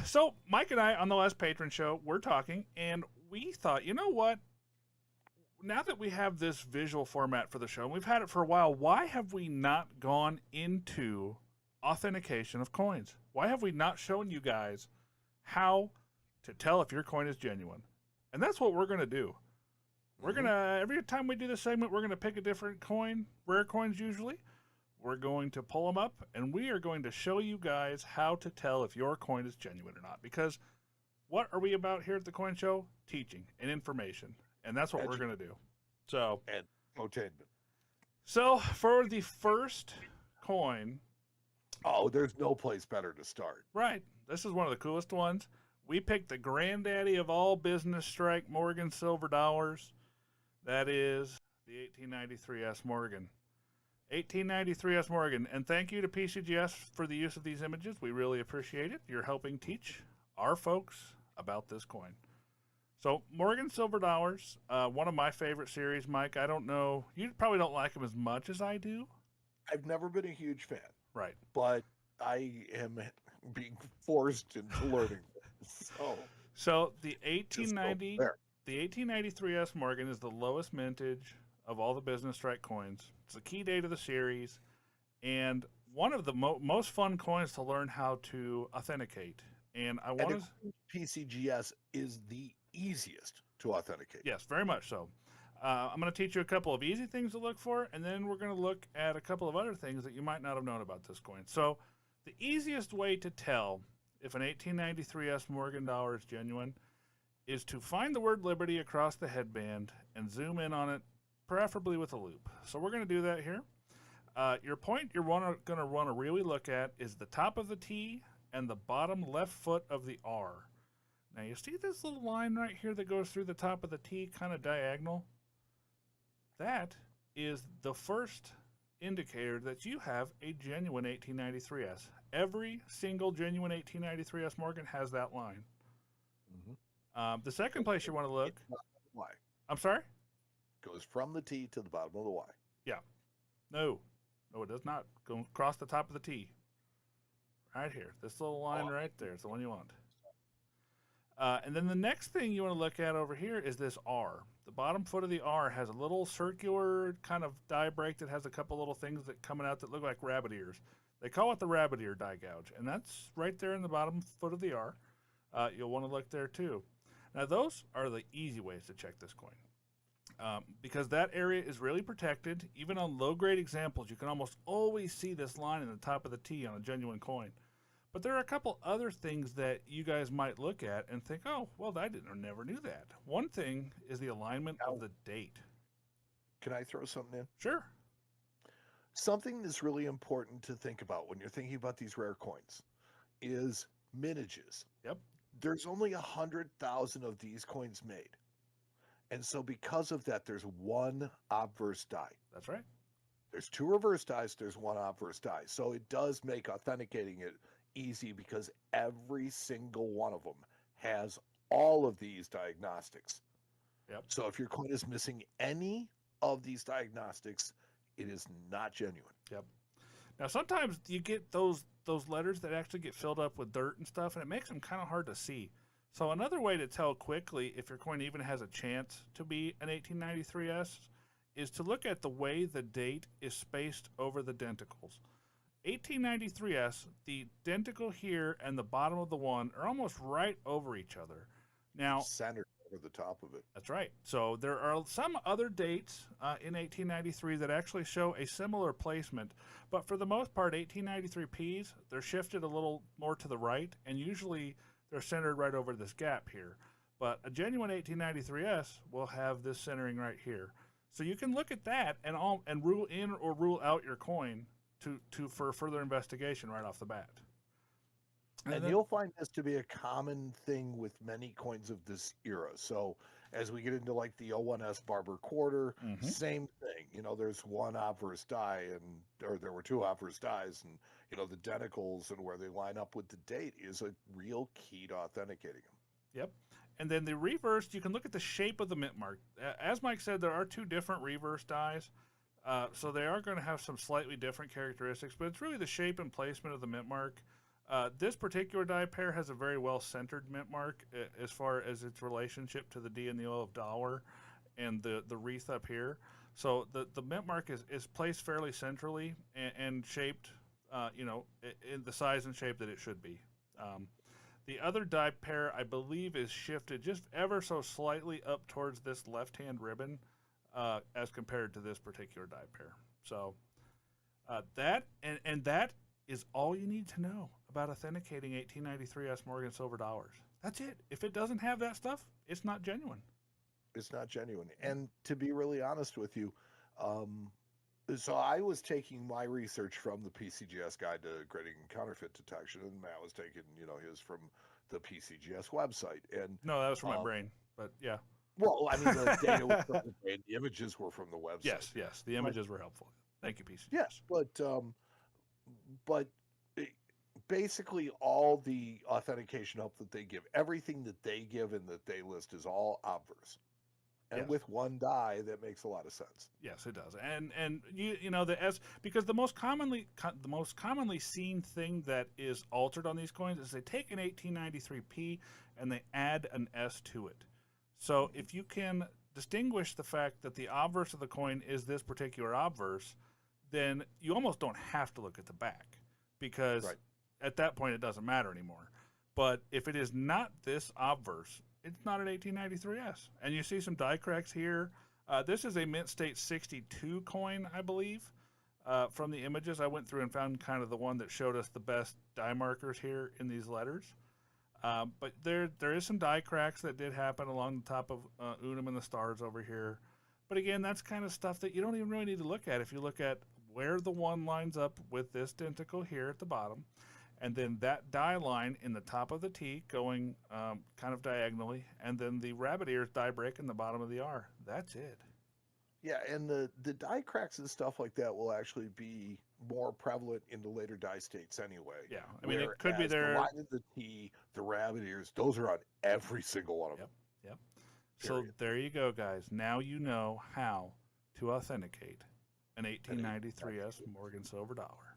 So Mike and I on the last patron show, we're talking, and we thought, you know what? Now that we have this visual format for the show, and we've had it for a while, why have we not gone into authentication of coins? Why have we not shown you guys how to tell if your coin is genuine? And that's what we're going to do. We're going to, every time we do this segment, we're going to pick a different coin, rare coins usually. We're going to pull them up, and we are going to show you guys how to tell if your coin is genuine or not. Because what are we about here at the Coin Show? Teaching and information. And that's what we're going to do. So, And entertainment. So for the first coin, Oh, there's no place better to start. right, this is one of the coolest ones. We picked the granddaddy of all business strike Morgan silver dollars. That is the 1893 S Morgan. 1893 S Morgan. And thank you to PCGS for the use of these images. We really appreciate it. You're helping teach our folks about this coin. So Morgan silver dollars, one of my favorite series, Mike. I don't know, you probably don't like them as much as I do. I've never been a huge fan, Right. but I am being forced into learning. So the 1890, there. the 1893 S Morgan is the lowest mintage of all the business strike coins. It's a key date of the series, and one of the most fun coins to learn how to authenticate. And I want to PCGS is the easiest to authenticate. Yes, very much so. I'm going to teach you a couple of easy things to look for, and then we're going to look at a couple of other things that you might not have known about this coin. So, the easiest way to tell if an 1893 S Morgan dollar is genuine is to find the word Liberty across the headband and zoom in on it, preferably with a loop. So, we're going to do that here. Your point you're going to want to really look at is the top of the T and the bottom left foot of the R. Now, you see this little line right here that goes through the top of the T, kind of diagonal? That is the first indicator that you have a genuine 1893S. Every single genuine 1893S Morgan has that line. The second place you want to look... Y. I'm sorry? Goes from the T to the bottom of the Y. Yeah. No, it does not. Go across the top of the T. Right here. This little line right there is the one you want. And then the next thing you want to look at over here is this R. The bottom foot of the R has a little circular kind of die break that has a couple little things that coming out that look like rabbit ears. They call it the rabbit ear die gouge, and that's right there in the bottom foot of the R. You'll want to look there too. Now those are the easy ways to check this coin. Because that area is really protected. Even on low-grade examples, you can almost always see this line in the top of the T on a genuine coin. But there are a couple other things that you guys might look at and think, oh, well, I never knew that. One thing is the alignment of the date. Can I throw something in? Sure. Something that's really important to think about when you're thinking about these rare coins is mintages. Yep. There's only 100,000 of these coins made. And so because of that, there's one obverse die. That's right. There's two reverse dies, there's one obverse die. So it does make authenticating it easy because every single one of them has all of these diagnostics. Yep. So if your coin is missing any of these diagnostics, it is not genuine. Yep. Now sometimes you get those letters that actually get filled up with dirt and stuff, and it makes them kind of hard to see. So another way to tell quickly if your coin even has a chance to be an 1893S is to look at the way the date is spaced over the denticles. 1893S, the denticle here and the bottom of the one are almost right over each other. Now, Centered over the top of it. that's right. So there are some other dates in 1893 that actually show a similar placement, but for the most part, 1893Ps, they're shifted a little more to the right, and usually they're centered right over this gap here. But a genuine 1893S will have this centering right here. So you can look at that and rule in or rule out your coin for further investigation right off the bat. And you'll find this to be a common thing with many coins of this era. So as we get into like the 01S Barber Quarter, same thing. You know, there's one obverse die, or there were two obverse dies, and you know the denticles and where they line up with the date is a real key to authenticating them. Yep. And then the reversed, you can look at the shape of the mint mark. As Mike said, there are two different reverse dies. So they are going to have some slightly different characteristics, but it's really the shape and placement of the mint mark. This particular die pair has a very well-centered mint mark as far as its relationship to the D and the O of dollar and the wreath up here. So the mint mark is placed fairly centrally and shaped, in the size and shape that it should be. The other die pair, I believe, is shifted just ever so slightly up towards this left-hand ribbon as compared to this particular die pair. So that is all you need to know about authenticating 1893 S Morgan silver dollars. That's it. If it doesn't have that stuff, it's not genuine. It's not genuine. And to be really honest with you, so I was taking my research from the PCGS Guide to Grading and Counterfeit Detection, and Matt was taking, his from the PCGS website. And no, that was from my brain, but yeah. Well, I mean, the data was from the brain, the images were from the website. Yes, the images were helpful. Thank you, PCGS. Yes, but basically all the authentication help that they give, everything that they give and that they list is all obverse. And with one die, that makes a lot of sense. Yes, it does. And the S, because the most commonly seen thing that is altered on these coins is they take an 1893P and they add an S to it. So if you can distinguish the fact that the obverse of the coin is this particular obverse, then you almost don't have to look at the back, because at that point it doesn't matter anymore. But if it is not this obverse, it's not an 1893S. And you see some die cracks here. This is a Mint State 62 coin, I believe. From the images, I went through and found kind of the one that showed us the best die markers here in these letters. But there is some die cracks that did happen along the top of Unum and the stars over here. But again, that's kind of stuff that you don't even really need to look at. If you look at where the one lines up with this tentacle here at the bottom, and then that die line in the top of the T going kind of diagonally, and then the rabbit ears die break in the bottom of the R. That's it. Yeah, and the die cracks and stuff like that will actually be more prevalent in the later die states anyway. Yeah, I mean, it could be there. The line of the T, the rabbit ears, those are on every single one of them. Yep. So there you go, guys. Now you know how to authenticate an 1893 S Morgan silver dollar.